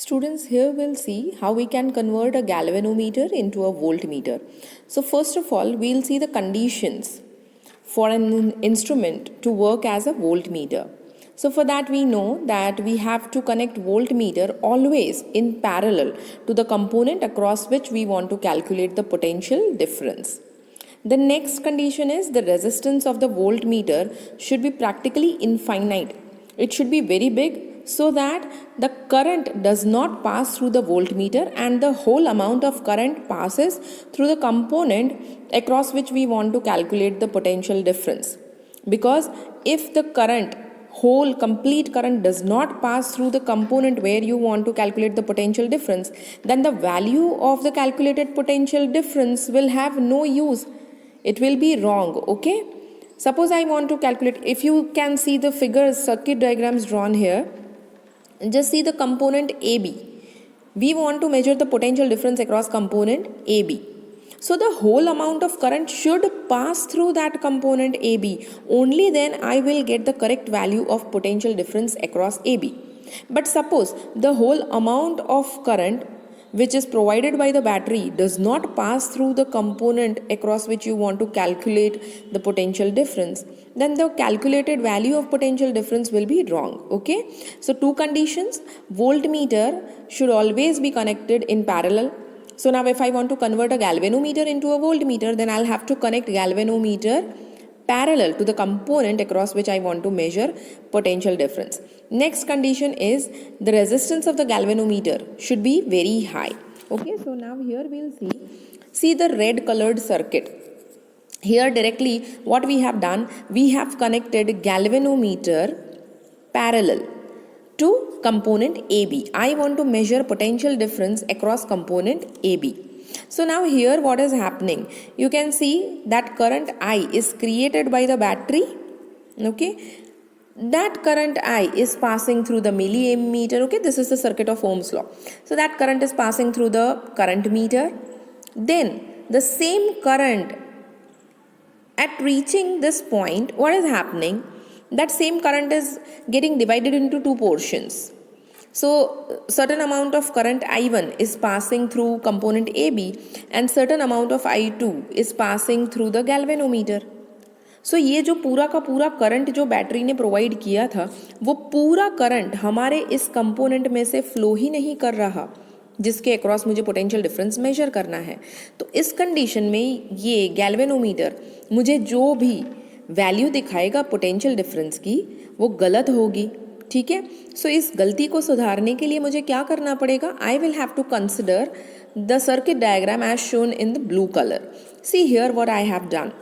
Students, here we'll see how we can convert a galvanometer into a voltmeter. So first of all, we'll see the conditions for an instrument to work as a voltmeter. So for that we know that we have to connect voltmeter always in parallel to the component across which we want to calculate the potential difference. The next condition is the resistance of the voltmeter should be practically infinite. It should be very big so that the current does not pass through the voltmeter and the whole amount of current passes through the component across which we want to calculate the potential difference. Because if the whole complete current does not pass through the component where you want to calculate the potential difference, then the value of the calculated potential difference will have no use. It will be wrong, okay? Suppose I want to calculate, if you can see the figures, circuit diagrams drawn here, just see the component AB. We want to measure the potential difference across component AB. So the whole amount of current should pass through that component AB. Only then I will get the correct value of potential difference across AB. But suppose the whole amount of current which is provided by the battery does not pass through the component across which you want to calculate the potential difference, then the calculated value of potential difference will be wrong. Okay, so two conditions: voltmeter should always be connected in parallel. So now if I want to convert a galvanometer into a voltmeter, then I'll have to connect galvanometer parallel to the component across which I want to measure potential difference. Next condition is the resistance of the galvanometer should be very high. Okay, so now here we'll see the red colored circuit. Here directly what we have done, we have connected galvanometer parallel to component AB. I want to measure potential difference across component AB. So now here what is happening, you can see that current I is created by the battery. Okay, that current I is passing through the milliammeter. Okay, this is the circuit of Ohm's law. So that current is passing through the current meter. Then the same current at reaching this point, what is happening, that same current is getting divided into two portions. So certain amount of current I1 is passing through component AB and certain amount of I2 is passing through the galvanometer. So ये जो पूरा का पूरा current जो battery ने provide किया था, वो पूरा करंट हमारे इस कंपोनेंट में से फ्लो ही नहीं कर रहा जिसके अक्रॉस मुझे पोटेंशियल डिफरेंस मेजर करना है. तो इस कंडीशन में ये गैल्वेनोमीटर मुझे जो भी वैल्यू दिखाएगा पोटेंशियल डिफरेंस की, वो गलत होगी. ठीक है, सो इस गलती को सुधारने के लिए मुझे क्या करना पड़ेगा, I will have to consider the circuit diagram as shown in the blue colour. See here what I have done.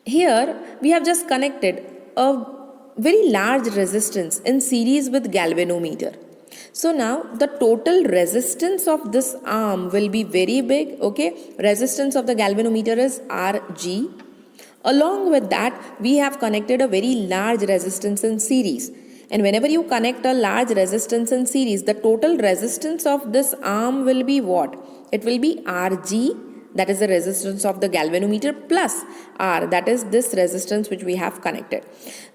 Here we have just connected a very large resistance in series with galvanometer. So now the total resistance of this arm will be very big. Okay, resistance of the galvanometer is Rg. Along with that we have connected a very large resistance in series, and whenever you connect a large resistance in series, the total resistance of this arm will be what? It will be Rg, that is the resistance of the galvanometer, plus R, that is this resistance which we have connected.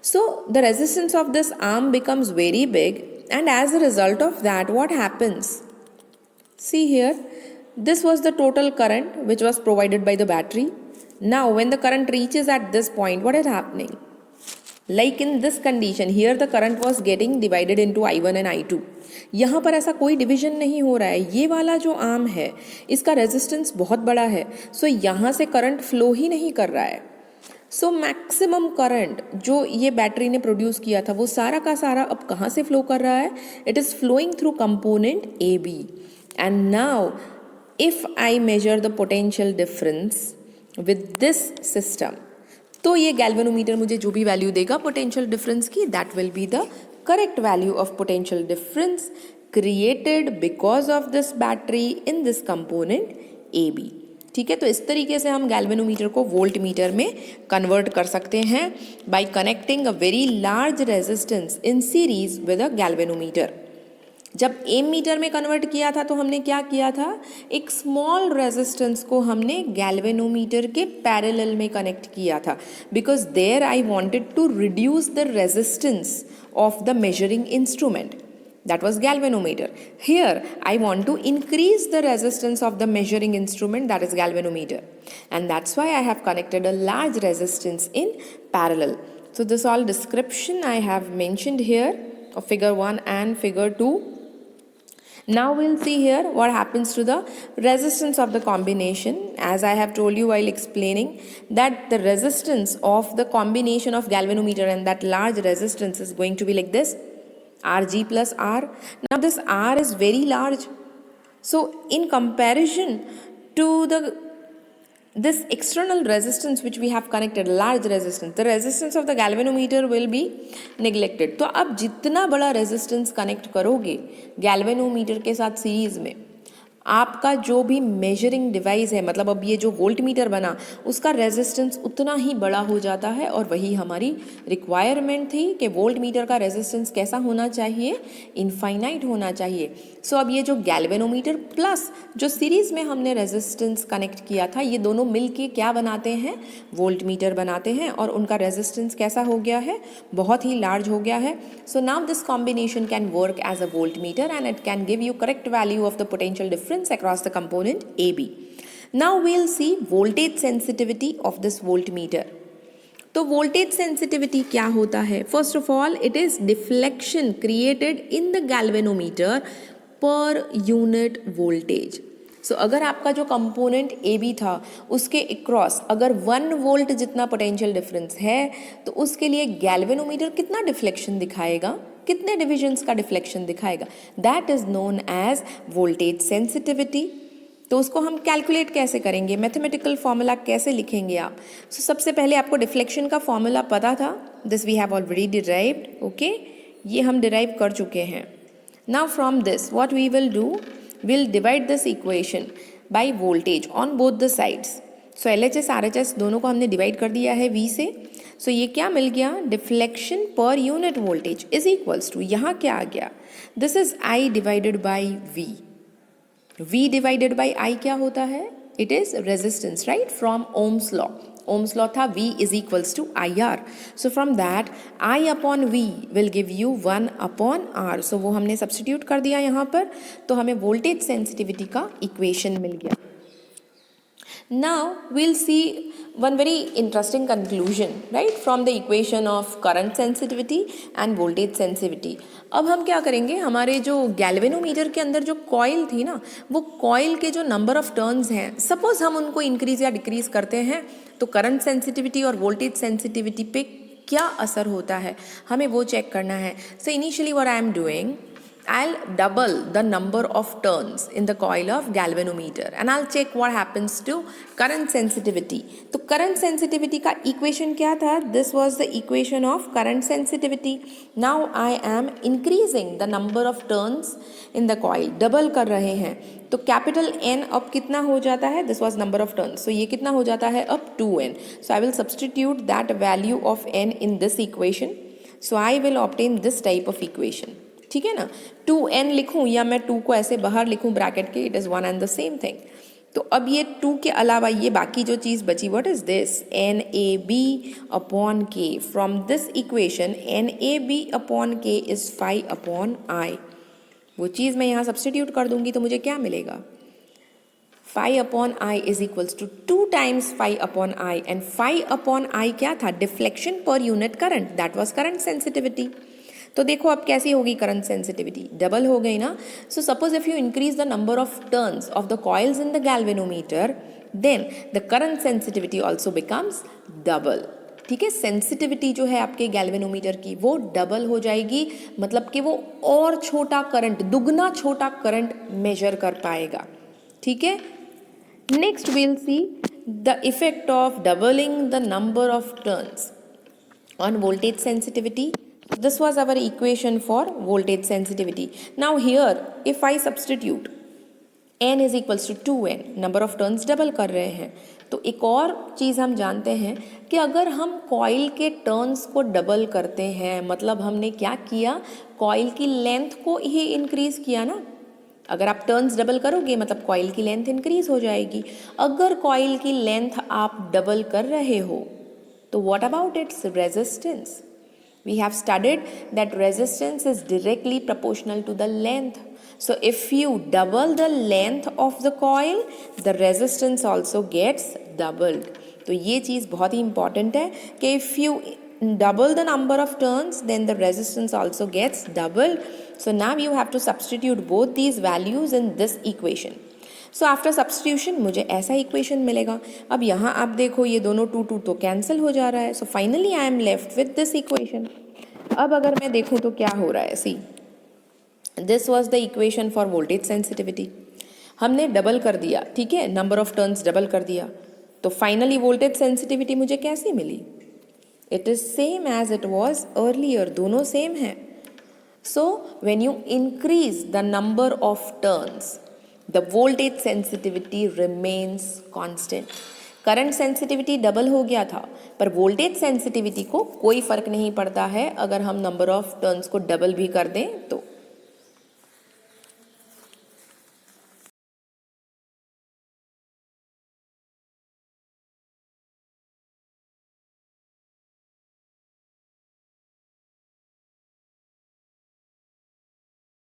So the resistance of this arm becomes very big, and as a result of that, what happens? See here, this was the total current which was provided by the battery. Now when the current reaches at this point, what is happening? Like in this condition, here the current was getting divided into I1 and I2. यहाँ पर ऐसा कोई division नहीं हो रहा है. ये वाला जो आर्म है इसका रेजिस्टेंस बहुत बड़ा है, सो यहाँ से करंट फ्लो ही नहीं कर रहा है. सो मैक्सिमम करंट जो ये बैटरी ने प्रोड्यूस किया था वो सारा का सारा अब कहाँ से फ्लो कर रहा है? It is flowing through component A B. And now if I measure the potential difference with this system, तो ये गैल्वेनोमीटर मुझे जो भी वैल्यू देगा पोटेंशियल डिफरेंस की, that will be the correct value of potential difference created because of this battery in this component A B. ठीक है, तो इस तरीके से हम गैल्वेनोमीटर को वोल्ट मीटर में कन्वर्ट कर सकते हैं bye connecting a very large resistance in series with a galvanometer. जब एम मीटर में कन्वर्ट किया था तो हमने क्या किया था, एक स्मॉल रेजिस्टेंस को हमने गैल्वेनोमीटर के पैरेलल में कनेक्ट किया था, because there I wanted to reduce the resistance of the measuring instrument. That was galvanometer. Here I want to increase the resistance of the measuring instrument, that is galvanometer, and that's why I have connected a large resistance in parallel. So this all description I have mentioned here of figure 1 and figure 2. Now we'll see here what happens to the resistance of the combination. As I have told you while explaining that the resistance of the combination of galvanometer and that large resistance is going to be like this, Rg plus R. Now this R is very large. So in comparison to this external resistance which we have connected, large resistance, the resistance of the galvanometer will be neglected. तो अब जितना बड़ा resistance connect करोगे galvanometer के साथ series में, आपका जो भी मेजरिंग डिवाइस है, मतलब अब ये जो वोल्ट मीटर बना उसका रेजिस्टेंस उतना ही बड़ा हो जाता है, और वही हमारी रिक्वायरमेंट थी कि वोल्ट मीटर का रेजिस्टेंस कैसा होना चाहिए, इनफाइनाइट होना चाहिए. सो अब ये जो गैल्वेनोमीटर प्लस जो सीरीज में हमने रेजिस्टेंस कनेक्ट किया था, ये दोनों मिलके क्या बनाते हैं, वोल्ट मीटर बनाते हैं, और उनका रेजिस्टेंस कैसा हो गया है, बहुत ही लार्ज हो गया है. So now this combination can work as a voltmeter and it can give you correct value of the potential difference across the component AB. Now we'll see voltage sensitivity of this voltmeter. तो voltage sensitivity क्या होता है? First of all, it is deflection created in the galvanometer per unit voltage. So अगर आपका जो component AB था उसके across अगर 1 वोल्ट जितना पोटेंशियल डिफरेंस है, तो उसके लिए गैल्वेनोमीटर कितना डिफ्लेक्शन दिखाएगा, कितने डिविजन्स का डिफ्लेक्शन दिखाएगा, that is known as voltage sensitivity. तो उसको हम कैलकुलेट कैसे करेंगे, मैथमेटिकल फॉर्मूला कैसे लिखेंगे आप. सो सबसे पहले आपको डिफ्लेक्शन का फॉर्मूला पता था, this we have already derived. Okay, ये हम डिराइव कर चुके हैं. Now from this what we will do, we'll divide this equation by voltage on both the sides. So LHS RHS दोनों को हमने डिवाइड कर दिया है V से. So ये क्या मिल गया, deflection per unit voltage is equals to, यहाँ क्या आ गया, this is I divided by V. V divided by I क्या होता है, it is resistance, right, from Ohm's law. Ohm's law था V is equals to IR. So from that I upon V will give you 1 upon R. So वो हमने substitute कर दिया यहाँ पर, तो हमें वोल्टेज सेंसिटिविटी का इक्वेशन मिल गया. Now we'll see one very interesting conclusion, right, from the equation of current sensitivity and voltage sensitivity. अब हम क्या करेंगे, हमारे जो गैल्वेनोमीटर के अंदर जो कॉइल थी ना, वो कॉइल के जो नंबर ऑफ टर्न्स हैं, सपोज हम उनको इंक्रीज या डिक्रीज करते हैं, तो करंट सेंसिटिविटी और वोल्टेज सेंसिटिविटी पे क्या असर होता है, हमें वो चेक करना है. So initially what I am doing, I'll double the number of turns in the coil of galvanometer and I'll check what happens to current sensitivity. तो current sensitivity का equation क्या था? This was the equation of current sensitivity. Now I am increasing the number of turns in the coil. Double कर रहे हैं, तो capital N अब कितना हो जाता है? This was number of turns. So ये कितना हो जाता है अब 2N. So I will substitute that value of N in this equation. So I will obtain this type of equation. ठीक है ना, 2N लिखूँ या मैं 2 को ऐसे बाहर लिखूँ ब्रैकेट के, it is one and the same thing. तो अब ये 2 के अलावा ये बाकी जो चीज़ बची, what is this, NAB upon K. From this equation NAB upon K is 5 upon I. वो चीज़ मैं यहाँ सब्स्टिट्यूट कर दूंगी तो मुझे क्या मिलेगा, 5 upon I is equals to 2 times 5 upon I, and 5 upon I क्या था, deflection per unit current, that was current sensitivity. तो देखो अब कैसी होगी करंट सेंसिटिविटी, डबल हो गई ना. So suppose if you increase the number of turns of the coils in the galvanometer, then the current sensitivity also becomes double. ठीक है, सेंसिटिविटी जो है आपके गैल्वेनोमीटर की वो डबल हो जाएगी, मतलब कि वो और छोटा करंट, दुगना छोटा करंट मेजर कर पाएगा. ठीक है, next we'll see the effect of doubling the number of turns on voltage sensitivity. This was our equation for voltage sensitivity. Now here if I substitute N is equals to 2N, number of turns double कर रहे हैं, तो एक और चीज़ हम जानते हैं कि अगर हम कॉइल के टर्न्स को डबल करते हैं, मतलब हमने क्या किया, कॉइल की लेंथ को ही इंक्रीज किया ना. अगर आप टर्न्स डबल करोगे मतलब कॉइल की लेंथ इंक्रीज हो जाएगी. अगर कॉइल की लेंथ आप डबल कर रहे हो तो what about its resistance. We have studied that resistance is directly proportional to the length. So if you double the length of the coil, the resistance also gets doubled. तो ये चीज़ बहुत ही important है कि if you double the number of turns, then the resistance also gets doubled. So now you have to substitute both these values in this equation. So after substitution मुझे ऐसा equation मिलेगा. अब यहाँ आप देखो ये दोनों 2 तो कैंसिल हो जा रहा है. So finally I am left with this equation. अब अगर मैं देखूँ तो क्या हो रहा है, see this was the equation for voltage sensitivity. हमने डबल कर दिया, ठीक है, नंबर ऑफ टर्न्स डबल कर दिया, तो फाइनली वोल्टेज सेंसिटिविटी मुझे कैसी मिली? It is same as it was earlier, दोनों सेम है. So when you increase the number of turns, the voltage sensitivity remains constant. Current sensitivity double हो गया था, पर वोल्टेज सेंसिटिविटी को कोई फ़र्क नहीं पड़ता है. अगर हम नंबर ऑफ टर्न्स को डबल भी कर दें तो